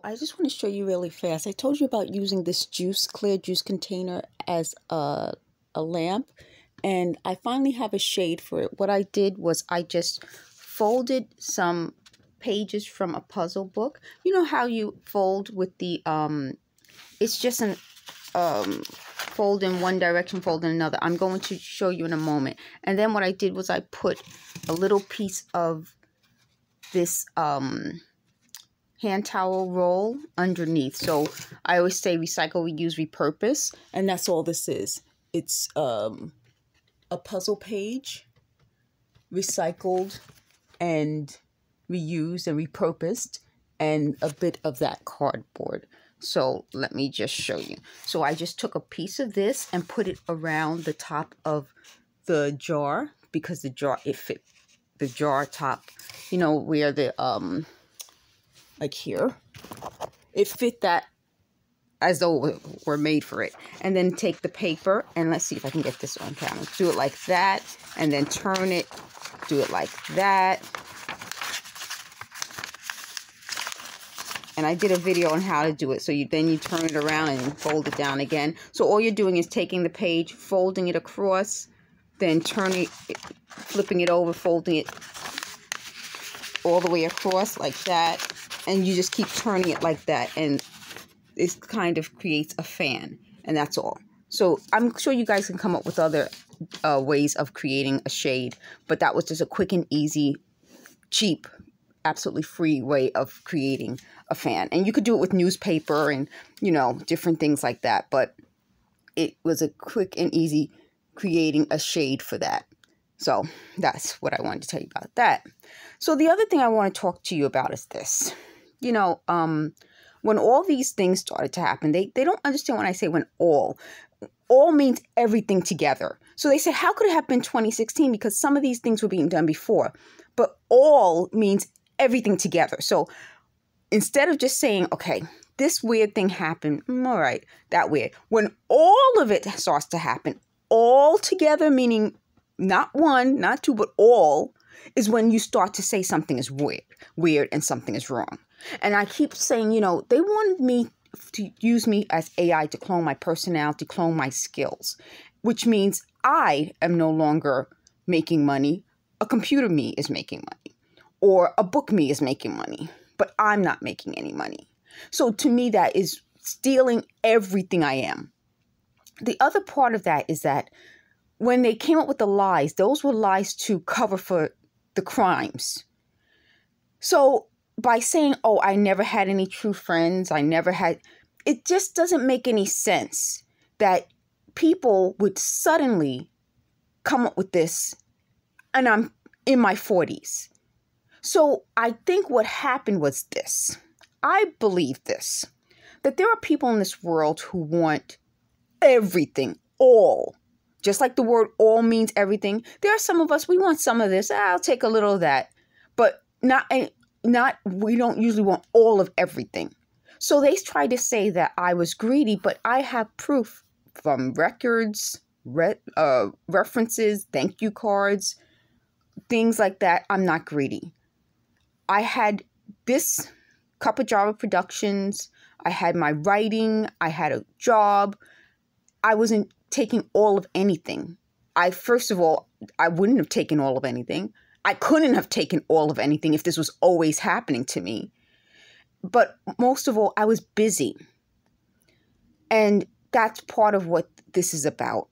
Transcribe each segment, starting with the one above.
I just want to show you really fast. I told you about using this clear juice container as a lamp, and I finally have a shade for it. What I did was I just folded some pages from a puzzle book. You know how you fold with the, it's just an, fold in one direction, fold in another. I'm going to show you in a moment. And then what I did was I put a little piece of this, hand towel roll underneath. So I always say recycle, reuse, repurpose, and that's all this is. It's a puzzle page recycled and reused and repurposed, and a bit of that cardboard. So let me just show you. So I just took a piece of this and put it around the top of the jar, because the jar, it fit the jar top, you know, where the like here, it fit that as though it were made for it. And then take the paper, and let's see if I can get this on camera. Do it like that, and then turn it, do it like that. And I did a video on how to do it. So then you turn it around and fold it down again. So all you're doing is taking the page, folding it across, then turning it, flipping it over, folding it all the way across like that. And you just keep turning it like that, and it kind of creates a fan, and that's all. So I'm sure you guys can come up with other ways of creating a shade, but that was just a quick and easy, cheap, absolutely free way of creating a fan. And you could do it with newspaper and, you know, different things like that, but it was a quick and easy creating a shade for that. So that's what I wanted to tell you about that. So the other thing I want to talk to you about is this. You know, when all these things started to happen, they don't understand when I say when all means everything together. So they say, how could it have been 2016? Because some of these things were being done before, but all means everything together. So instead of just saying, okay, this weird thing happened, all right, that weird. When all of it starts to happen, all together, meaning not one, not two, but all, is when you start to say something is weird and something is wrong. And I keep saying, you know, they wanted me to use me as AI to clone my personality, clone my skills, which means I am no longer making money. A computer me is making money, or a book me is making money, but I'm not making any money. So to me, that is stealing everything I am. The other part of that is that when they came up with the lies, those were lies to cover for the crimes. So by saying, oh, I never had any true friends, it just doesn't make any sense that people would suddenly come up with this, and I'm in my 40s. So I think what happened was this. I believe this, that there are people in this world who want everything, all. Just like the word all means everything. There are some of us, we want some of this. I'll take a little of that. But we don't usually want all of everything. So they try to say that I was greedy, but I have proof from records, references, thank you cards, things like that. I'm not greedy. I had this Cup of Java Productions. I had my writing. I had a job. I wasn't taking all of anything. First of all, I wouldn't have taken all of anything. I couldn't have taken all of anything if this was always happening to me. But most of all, I was busy. And that's part of what this is about.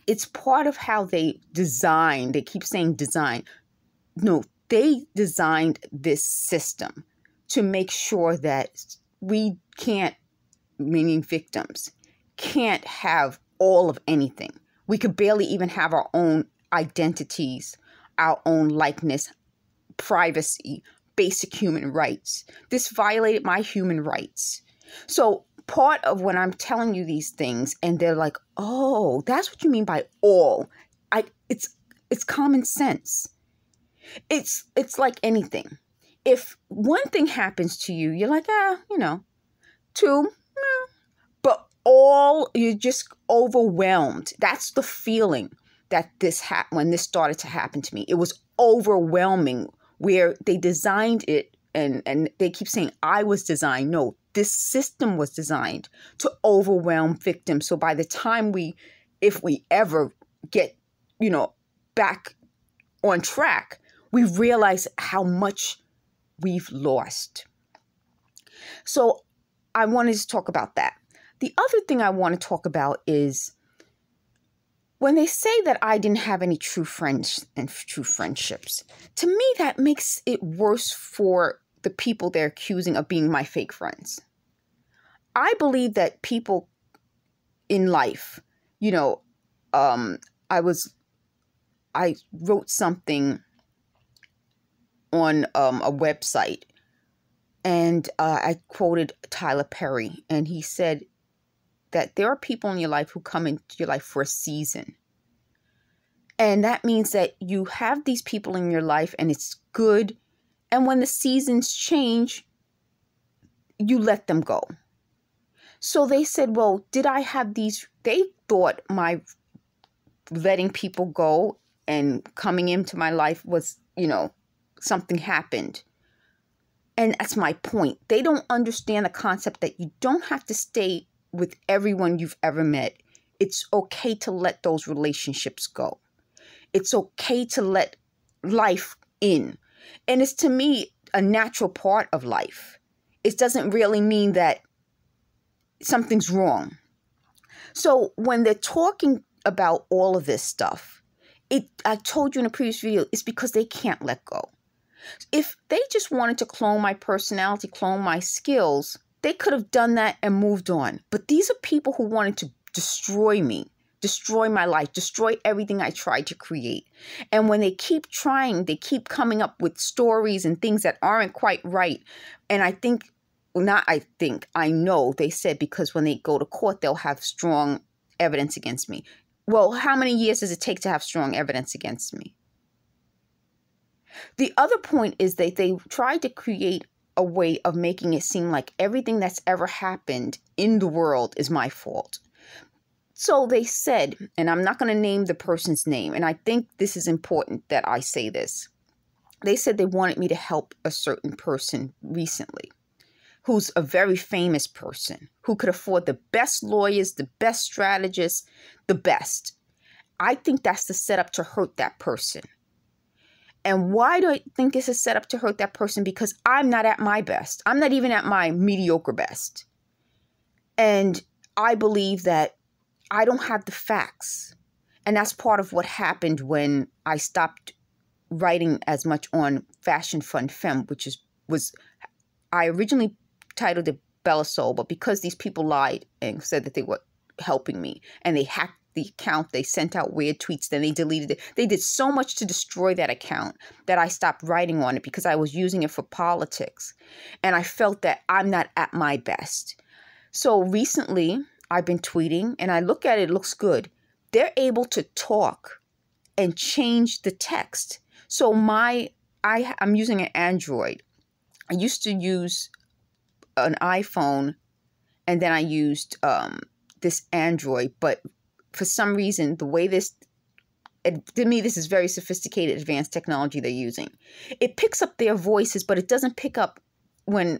It's part of how they design. They keep saying design. No, they designed this system to make sure that we can't, meaning victims, can't have all of anything. We could barely even have our own identities, our own likeness, privacy, basic human rights. This violated my human rights. So part of when I'm telling you these things and they're like, oh, that's what you mean by all. It's common sense. It's like anything. If one thing happens to you, you're like, you know, two, but all, you're just overwhelmed. That's the feeling that when this started to happen to me. It was overwhelming, where they designed it and they keep saying I was designed. No, this system was designed to overwhelm victims. So by the time if we ever get, back on track, we realize how much we've lost. So I wanted to talk about that. The other thing I want to talk about is when they say that I didn't have any true friends and true friendships. To me, that makes it worse for the people they're accusing of being my fake friends. I believe that people in life, I wrote something on a website, and I quoted Tyler Perry, and he said that there are people in your life who come into your life for a season. And that means that you have these people in your life and it's good. And when the seasons change, you let them go. So they said, well, did I have these? They thought my letting people go and coming into my life was, something happened. And that's my point. They don't understand the concept that you don't have to stay with everyone you've ever met. It's okay to let those relationships go. It's okay to let life in. And it's, to me, a natural part of life. It doesn't really mean that something's wrong. So when they're talking about all of this stuff, I told you in a previous video, it's because they can't let go. If they just wanted to clone my personality, clone my skills, they could have done that and moved on. But these are people who wanted to destroy me, destroy my life, destroy everything I tried to create. And when they keep trying, they keep coming up with stories and things that aren't quite right. And I know they said because when they go to court, they'll have strong evidence against me. Well, how many years does it take to have strong evidence against me? The other point is that they tried to create a way of making it seem like everything that's ever happened in the world is my fault. So they said, and I'm not going to name the person's name, and I think this is important that I say this. They said they wanted me to help a certain person recently, who's a very famous person, who could afford the best lawyers, the best strategists, the best. I think that's the setup to hurt that person. And why do I think it's a setup to hurt that person? Because I'm not at my best. I'm not even at my mediocre best. And I believe that I don't have the facts. And that's part of what happened when I stopped writing as much on Fashion Fun Femme, which I originally titled it Bella Soul, but because these people lied and said that they were helping me and they hacked the account, they sent out weird tweets, then they deleted it. They did so much to destroy that account that I stopped writing on it because I was using it for politics. And I felt that I'm not at my best. So recently I've been tweeting and I look at it, it looks good. They're able to talk and change the text. So I'm using an Android. I used to use an iPhone and then I used this Android, but for some reason, the way to me, this is very sophisticated, advanced technology they're using. It picks up their voices, but it doesn't pick up when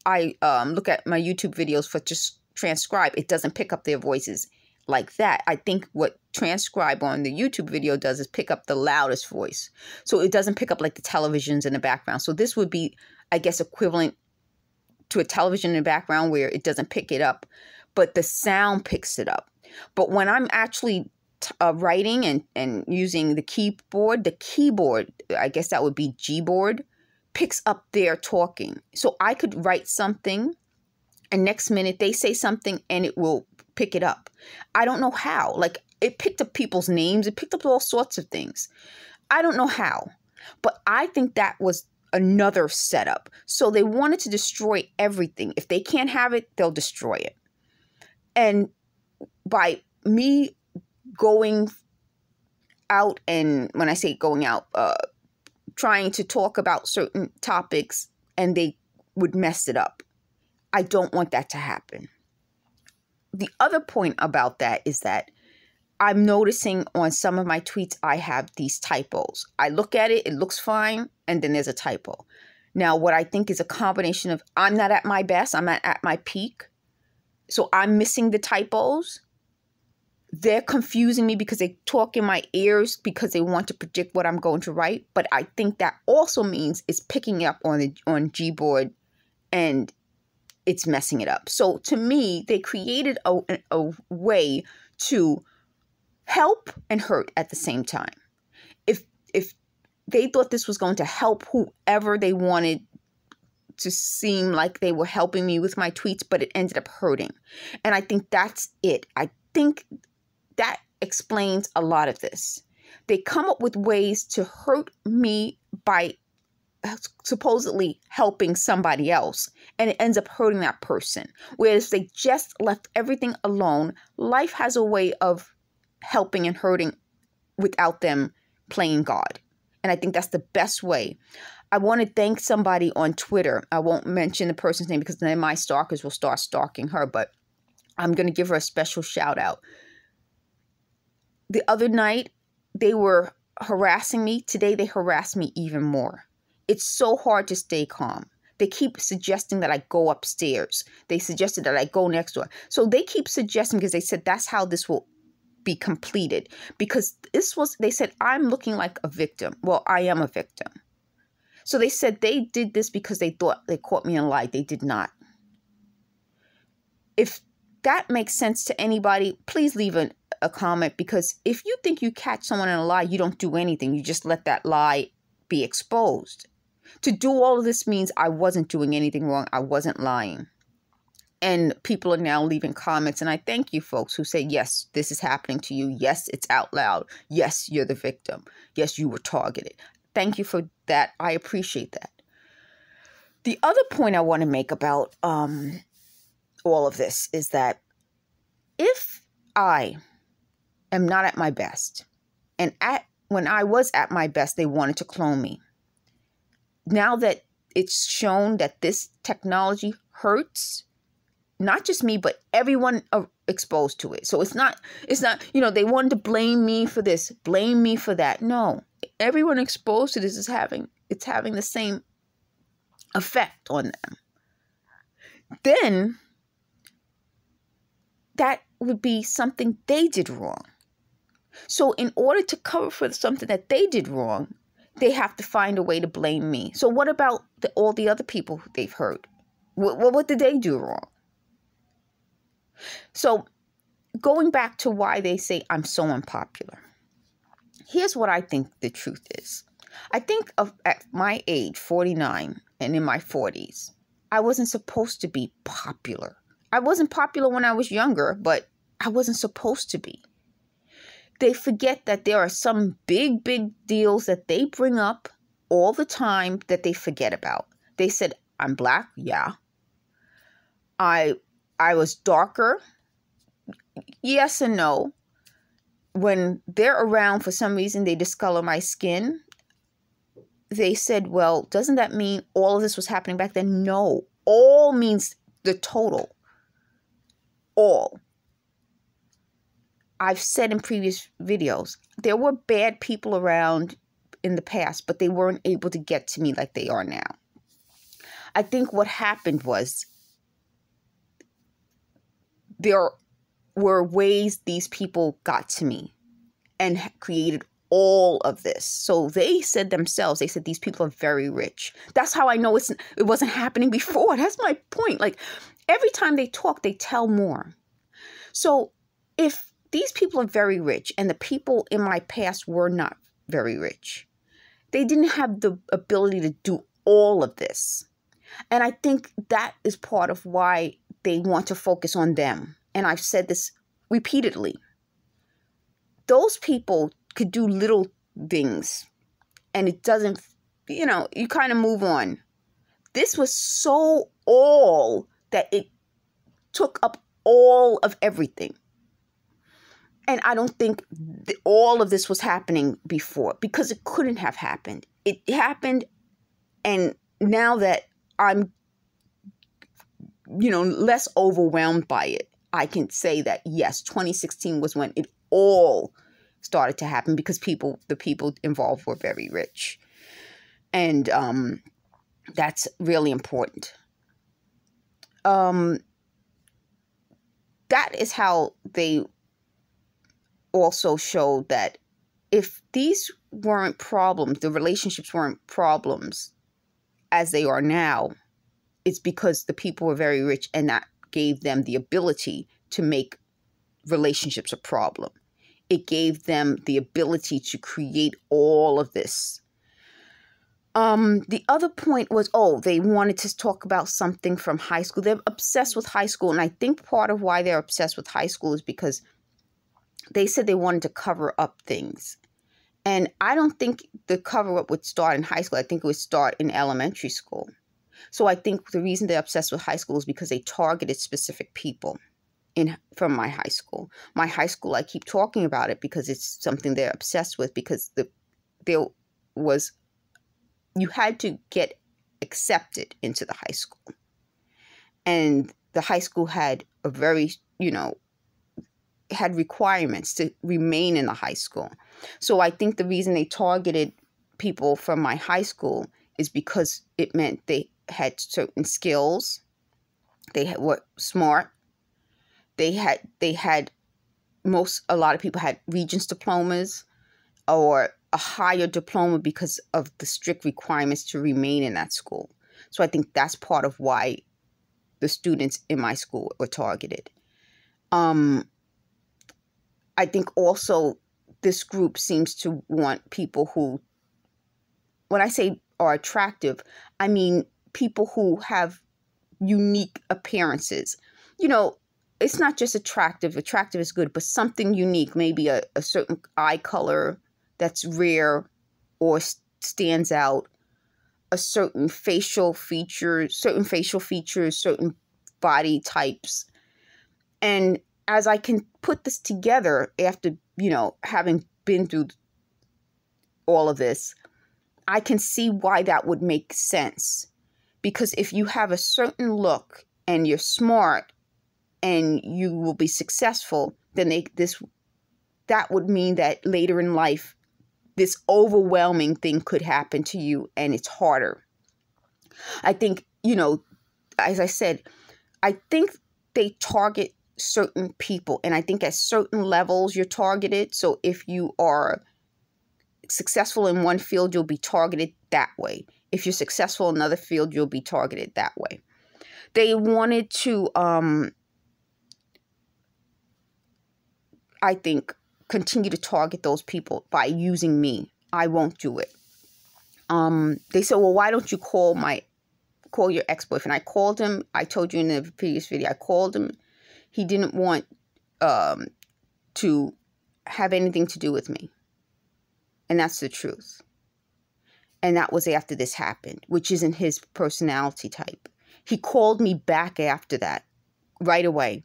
I look at my YouTube videos for just transcribe. It doesn't pick up their voices like that. I think what transcribe on the YouTube video does is pick up the loudest voice. So it doesn't pick up like the televisions in the background. So this would be, I guess, equivalent to a television in the background where it doesn't pick it up, but the sound picks it up. But when I'm actually writing and using the keyboard, I guess that would be Gboard, picks up their talking. So I could write something and next minute they say something and it will pick it up. I don't know how. Like, it picked up people's names. It picked up all sorts of things. I don't know how. But I think that was another setup. So they wanted to destroy everything. If they can't have it, they'll destroy it. And by me going out, and when I say going out, trying to talk about certain topics and they would mess it up. I don't want that to happen. The other point about that is that I'm noticing on some of my tweets, I have these typos. I look at it, it looks fine, and then there's a typo. Now, what I think is a combination of I'm not at my best, I'm not at my peak, so I'm missing the typos. They're confusing me because they talk in my ears because they want to predict what I'm going to write. But I think that also means it's picking up on Gboard and it's messing it up. So to me, they created a way to help and hurt at the same time. If they thought this was going to help whoever they wanted to seem like they were helping me with my tweets, but it ended up hurting. And I think that's it. I think that explains a lot of this. They come up with ways to hurt me by supposedly helping somebody else, and it ends up hurting that person. Whereas they just left everything alone, life has a way of helping and hurting without them playing God. And I think that's the best way. I want to thank somebody on Twitter. I won't mention the person's name because then my stalkers will start stalking her, but I'm going to give her a special shout out. The other night, they were harassing me. Today, they harass me even more. It's so hard to stay calm. They keep suggesting that I go upstairs. They suggested that I go next door. So they keep suggesting because they said that's how this will be completed. Because they said I'm looking like a victim. Well, I am a victim. So they said they did this because they thought they caught me in a lie. They did not. If that makes sense to anybody, please leave a comment, because if you think you catch someone in a lie, you don't do anything. You just let that lie be exposed. To do all of this means I wasn't doing anything wrong. I wasn't lying. And people are now leaving comments. And I thank you folks who say, yes, this is happening to you. Yes, it's out loud. Yes, you're the victim. Yes, you were targeted. Thank you for that. I appreciate that. The other point I want to make about all of this is that if I am not at my best, and when I was at my best, they wanted to clone me. Now that it's shown that this technology hurts, not just me, but everyone exposed to it. So it's not, they wanted to blame me for this, blame me for that. No, everyone exposed to this is having the same effect on them. Then that would be something they did wrong. So in order to cover for something that they did wrong, they have to find a way to blame me. So what about all the other people they've hurt? What did they do wrong? So going back to why they say I'm so unpopular. Here's what I think the truth is. I think at my age, 49, and in my 40s, I wasn't supposed to be popular. I wasn't popular when I was younger, but I wasn't supposed to be. They forget that there are some big, big deals that they bring up all the time that they forget about. They said, I'm black. Yeah. I was darker. Yes and no. When they're around, for some reason, they discolor my skin. They said, well, doesn't that mean all of this was happening back then? No. All means the total. All. I've said in previous videos, there were bad people around in the past, but they weren't able to get to me like they are now. I think what happened was there were ways these people got to me and created all of this. So they said themselves, they said these people are very rich. That's how I know it wasn't happening before. That's my point. Like every time they talk, they tell more. So if these people are very rich, and the people in my past were not very rich, they didn't have the ability to do all of this. And I think that is part of why they want to focus on them. And I've said this repeatedly. Those people could do little things, and it doesn't, you kind of move on. This was so all that it took up all of everything. And I don't think all of this was happening before, because it couldn't have happened. It happened, and now that I'm, less overwhelmed by it, I can say that, yes, 2016 was when it all started to happen, because the people involved were very rich. And That's really important. That is how they also showed that if these weren't problems, the relationships weren't problems as they are now, it's because the people were very rich and that gave them the ability to make relationships a problem. It gave them the ability to create all of this. The other point was, they wanted to talk about something from high school. They're obsessed with high school. And I think part of why they're obsessed with high school is because they said they wanted to cover up things. And I don't think the cover up would start in high school. I think it would start in elementary school. So I think the reason they're obsessed with high school is because they targeted specific people from my high school. My high school, I keep talking about it because it's something they're obsessed with, because you had to get accepted into the high school. And the high school had a very, had requirements to remain in the high school. So I think the reason they targeted people from my high school is because it meant they had certain skills. Were smart. A lot of people had Regents diplomas or a higher diploma because of the strict requirements to remain in that school. So I think that's part of why the students in my school were targeted. I think also this group seems to want people who, when I say are attractive, I mean people who have unique appearances. It's not just attractive. Attractive is good, but something unique, maybe a certain eye color that's rare or stands out, a certain facial features, certain body types. And as I can put this together after, having been through all of this, I can see why that would make sense. Because if you have a certain look and you're smart and you will be successful, then that would mean that later in life, this overwhelming thing could happen to you and it's harder. I think, as I said, I think they target certain people, and I think at certain levels you're targeted. So if you are successful in one field, you'll be targeted that way. If you're successful in another field, you'll be targeted that way. They wanted to, I think, continue to target those people by using me. I won't do it. They said, well, why don't you call your ex-boyfriend? I called him. I told you in the previous video, I called him. He didn't want to have anything to do with me. And that's the truth. And that was after this happened, which isn't his personality type. He called me back after that, right away.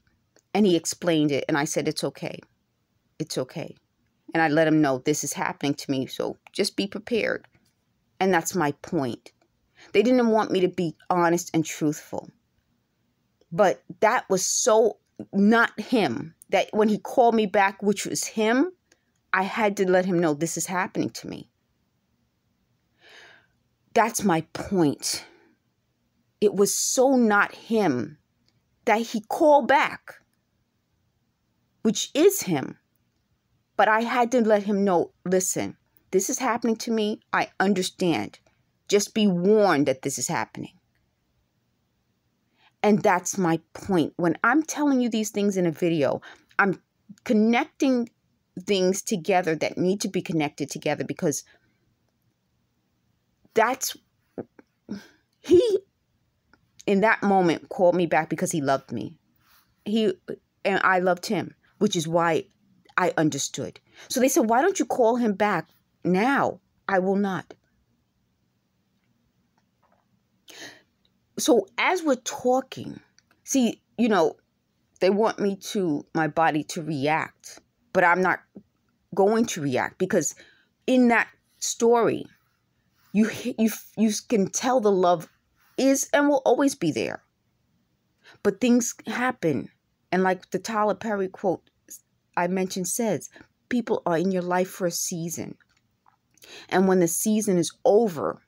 And he explained it. And I said, it's okay. It's okay. And I let him know this is happening to me. So just be prepared. And that's my point. They didn't want me to be honest and truthful. But that was so not him, that when he called me back, which was him, I had to let him know this is happening to me. That's my point. It was so not him that he called back, which is him. But I had to let him know, listen, this is happening to me. I understand. Just be warned that this is happening. And that's my point. When I'm telling you these things in a video, I'm connecting things together that need to be connected together, because he, in that moment, called me back because he loved me. And I loved him, which is why I understood. So they said, why don't you call him back now? I will not. So as we're talking, see, they want my body to react, but I'm not going to react, because in that story, you can tell the love is and will always be there. But things happen. And like the Tyler Perry quote I mentioned says, people are in your life for a season. And when the season is over,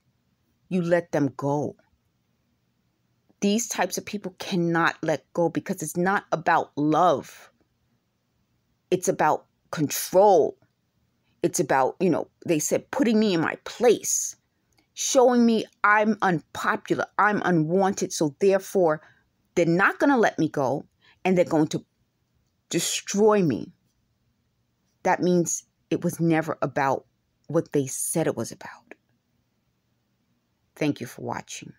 you let them go. These types of people cannot let go because it's not about love. It's about control. It's about, you know, they said putting me in my place, showing me I'm unpopular, I'm unwanted. So therefore, they're not going to let me go and they're going to destroy me. That means it was never about what they said it was about. Thank you for watching.